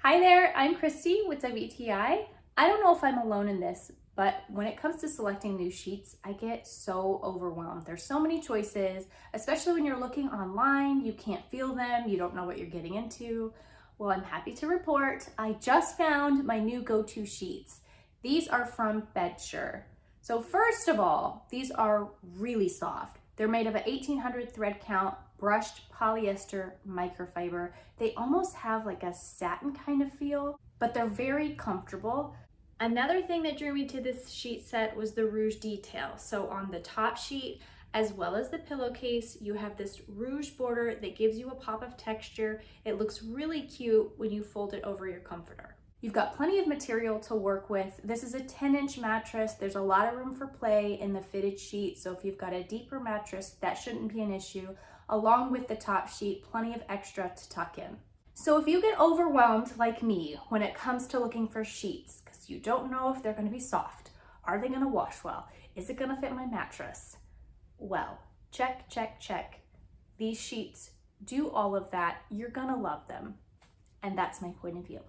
Hi there, I'm Christy with WTI. I don't know if I'm alone in this, but when it comes to selecting new sheets, I get so overwhelmed. There's so many choices, especially when you're looking online, you can't feel them, you don't know what you're getting into. Well, I'm happy to report I just found my new go-to sheets. These are from Bedsure. So first of all, these are really soft. They're made of an 1800 thread count brushed polyester microfiber. They almost have like a satin kind of feel, but they're very comfortable. Another thing that drew me to this sheet set was the ruched detail. So on the top sheet, as well as the pillowcase, you have this ruched border that gives you a pop of texture. It looks really cute when you fold it over your comforter. You've got plenty of material to work with. This is a 10-inch mattress. There's a lot of room for play in the fitted sheet, so if you've got a deeper mattress, that shouldn't be an issue. Along with the top sheet, plenty of extra to tuck in. So if you get overwhelmed like me when it comes to looking for sheets, because you don't know if they're gonna be soft, are they gonna wash well, is it gonna fit my mattress? Well, check, check, check. These sheets do all of that. You're gonna love them. And that's my point of view.